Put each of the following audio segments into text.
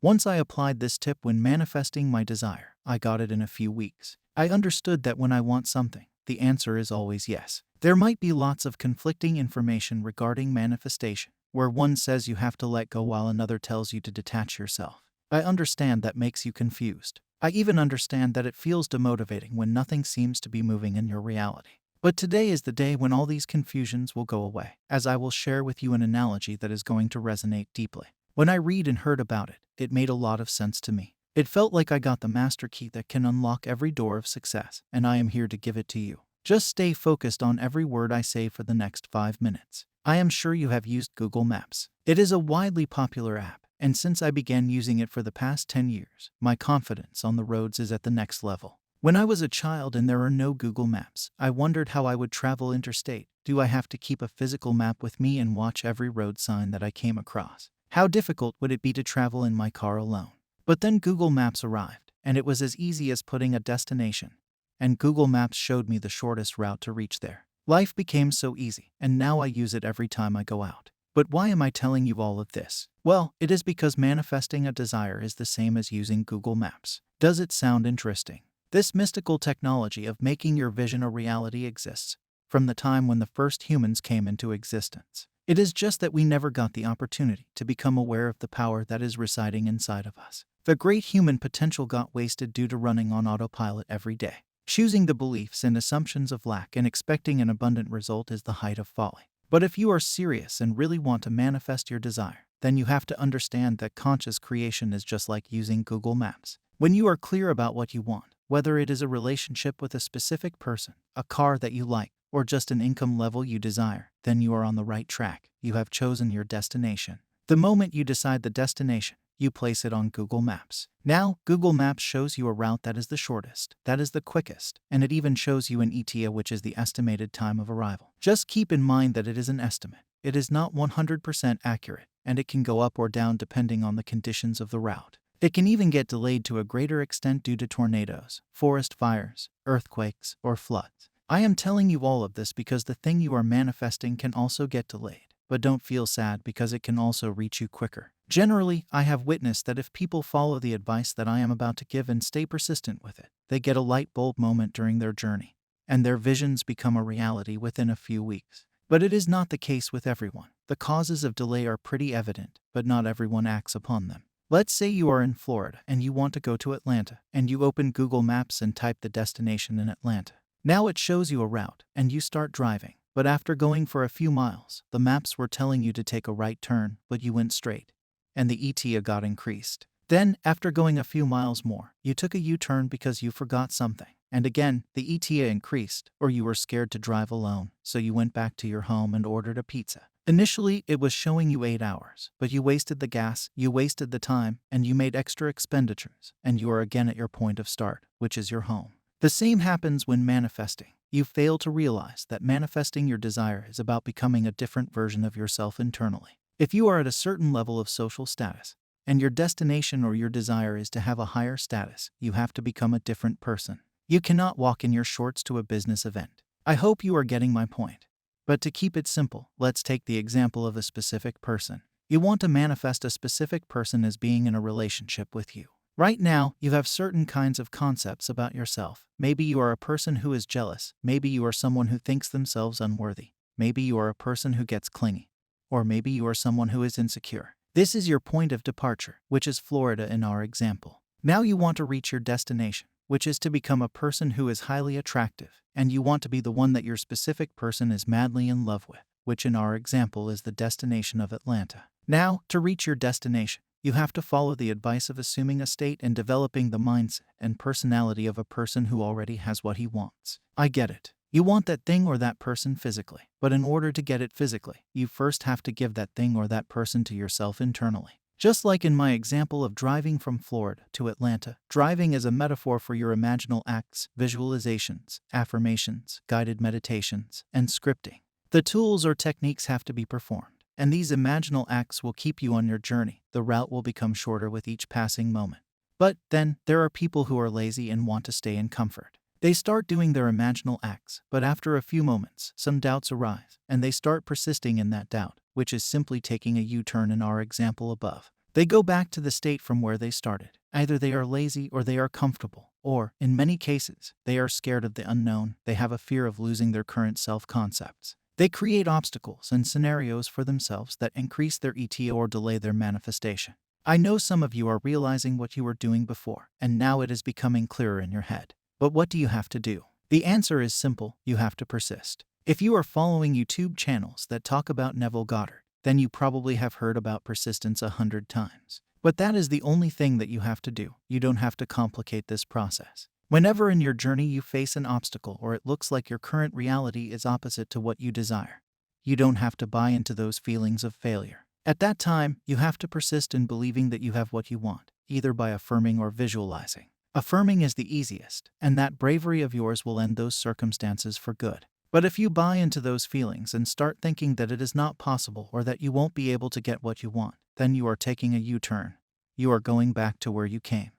Once I applied this tip when manifesting my desire, I got it in a few weeks. I understood that when I want something, the answer is always yes. There might be lots of conflicting information regarding manifestation, where one says you have to let go while another tells you to detach yourself. I understand that makes you confused. I even understand that it feels demotivating when nothing seems to be moving in your reality. But today is the day when all these confusions will go away, as I will share with you an analogy that is going to resonate deeply. When I read and heard about it, it made a lot of sense to me. It felt like I got the master key that can unlock every door of success, and I am here to give it to you. Just stay focused on every word I say for the next 5 minutes. I am sure you have used Google Maps. It is a widely popular app, and since I began using it for the past 10 years, my confidence on the roads is at the next level. When I was a child and there are no Google Maps, I wondered how I would travel interstate. Do I have to keep a physical map with me and watch every road sign that I came across? How difficult would it be to travel in my car alone? But then Google Maps arrived, and it was as easy as putting a destination. And Google Maps showed me the shortest route to reach there. Life became so easy, and now I use it every time I go out. But why am I telling you all of this? Well, it is because manifesting a desire is the same as using Google Maps. Does it sound interesting? This mystical technology of making your vision a reality exists from the time when the first humans came into existence. It is just that we never got the opportunity to become aware of the power that is residing inside of us. The great human potential got wasted due to running on autopilot every day. Choosing the beliefs and assumptions of lack and expecting an abundant result is the height of folly. But if you are serious and really want to manifest your desire, then you have to understand that conscious creation is just like using Google Maps. When you are clear about what you want, whether it is a relationship with a specific person, a car that you like, or just an income level you desire, then you are on the right track. You have chosen your destination. The moment you decide the destination, you place it on Google Maps. Now, Google Maps shows you a route that is the shortest, that is the quickest, and it even shows you an ETA, which is the estimated time of arrival. Just keep in mind that it is an estimate. It is not 100% accurate, and it can go up or down depending on the conditions of the route. It can even get delayed to a greater extent due to tornadoes, forest fires, earthquakes, or floods. I am telling you all of this because the thing you are manifesting can also get delayed. But don't feel sad because it can also reach you quicker. Generally, I have witnessed that if people follow the advice that I am about to give and stay persistent with it, they get a light bulb moment during their journey, and their visions become a reality within a few weeks. But it is not the case with everyone. The causes of delay are pretty evident, but not everyone acts upon them. Let's say you are in Florida and you want to go to Atlanta, and you open Google Maps and type the destination in Atlanta. Now it shows you a route, and you start driving. But after going for a few miles, the maps were telling you to take a right turn, but you went straight, and the ETA got increased. Then, after going a few miles more, you took a U-turn because you forgot something. And again, the ETA increased, or you were scared to drive alone, so you went back to your home and ordered a pizza. Initially, it was showing you 8 hours, but you wasted the gas, you wasted the time, and you made extra expenditures, and you are again at your point of start, which is your home. The same happens when manifesting. You fail to realize that manifesting your desire is about becoming a different version of yourself internally. If you are at a certain level of social status, and your destination or your desire is to have a higher status, you have to become a different person. You cannot walk in your shorts to a business event. I hope you are getting my point. But to keep it simple, let's take the example of a specific person. You want to manifest a specific person as being in a relationship with you. Right now, you have certain kinds of concepts about yourself. Maybe you are a person who is jealous. Maybe you are someone who thinks themselves unworthy. Maybe you are a person who gets clingy. Or maybe you are someone who is insecure. This is your point of departure, which is Florida in our example. Now you want to reach your destination, which is to become a person who is highly attractive, and you want to be the one that your specific person is madly in love with, which in our example is the destination of Atlanta. Now, to reach your destination, you have to follow the advice of assuming a state and developing the mindset and personality of a person who already has what he wants. I get it. You want that thing or that person physically, but in order to get it physically, you first have to give that thing or that person to yourself internally. Just like in my example of driving from Florida to Atlanta, driving is a metaphor for your imaginal acts, visualizations, affirmations, guided meditations, and scripting. The tools or techniques have to be performed, and these imaginal acts will keep you on your journey. The route will become shorter with each passing moment. But then, there are people who are lazy and want to stay in comfort. They start doing their imaginal acts, but after a few moments, some doubts arise, and they start persisting in that doubt, which is simply taking a U-turn in our example above. They go back to the state from where they started. Either they are lazy or they are comfortable, or, in many cases, they are scared of the unknown. They have a fear of losing their current self-concepts. They create obstacles and scenarios for themselves that increase their ETA or delay their manifestation. I know some of you are realizing what you were doing before, and now it is becoming clearer in your head. But what do you have to do? The answer is simple: you have to persist. If you are following YouTube channels that talk about Neville Goddard, then you probably have heard about persistence 100 times. But that is the only thing that you have to do. You don't have to complicate this process. Whenever in your journey you face an obstacle or it looks like your current reality is opposite to what you desire, you don't have to buy into those feelings of failure. At that time, you have to persist in believing that you have what you want, either by affirming or visualizing. Affirming is the easiest, and that bravery of yours will end those circumstances for good. But if you buy into those feelings and start thinking that it is not possible or that you won't be able to get what you want, then you are taking a U-turn. You are going back to where you came,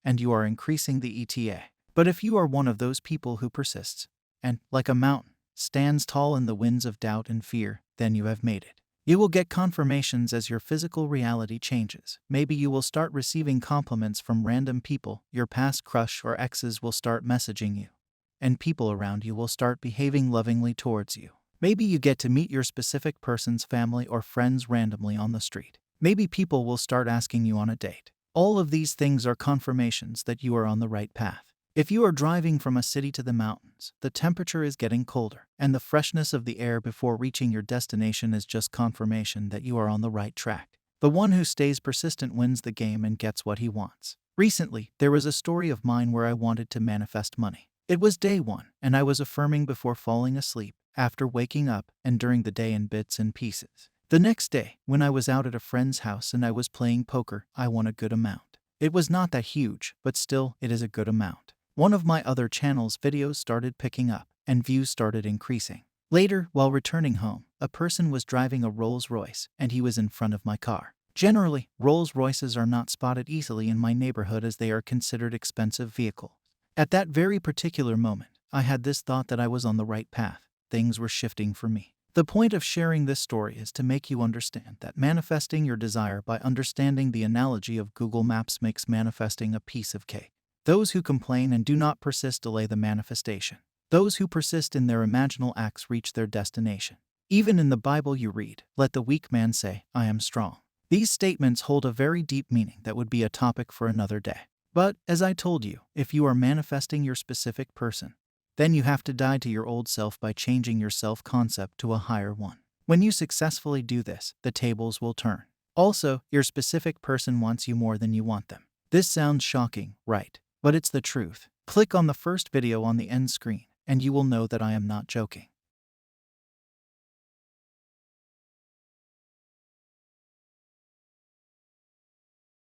and you are increasing the ETA. But if you are one of those people who persists, and, like a mountain, stands tall in the winds of doubt and fear, then you have made it. You will get confirmations as your physical reality changes. Maybe you will start receiving compliments from random people. Your past crush or exes will start messaging you, and people around you will start behaving lovingly towards you. Maybe you get to meet your specific person's family or friends randomly on the street. Maybe people will start asking you on a date. All of these things are confirmations that you are on the right path. If you are driving from a city to the mountains, the temperature is getting colder, and the freshness of the air before reaching your destination is just confirmation that you are on the right track. The one who stays persistent wins the game and gets what he wants. Recently, there was a story of mine where I wanted to manifest money. It was day one, and I was affirming before falling asleep, after waking up, and during the day in bits and pieces. The next day, when I was out at a friend's house and I was playing poker, I won a good amount. It was not that huge, but still, it is a good amount. One of my other channel's videos started picking up, and views started increasing. Later, while returning home, a person was driving a Rolls Royce, and he was in front of my car. Generally, Rolls Royces are not spotted easily in my neighborhood as they are considered expensive vehicles. At that very particular moment, I had this thought that I was on the right path. Things were shifting for me. The point of sharing this story is to make you understand that manifesting your desire by understanding the analogy of Google Maps makes manifesting a piece of cake. Those who complain and do not persist delay the manifestation. Those who persist in their imaginal acts reach their destination. Even in the Bible you read, "Let the weak man say, I am strong." These statements hold a very deep meaning that would be a topic for another day. But, as I told you, if you are manifesting your specific person, then you have to die to your old self by changing your self-concept to a higher one. When you successfully do this, the tables will turn. Also, your specific person wants you more than you want them. This sounds shocking, right? But it's the truth. Click on the first video on the end screen, and you will know that I am not joking.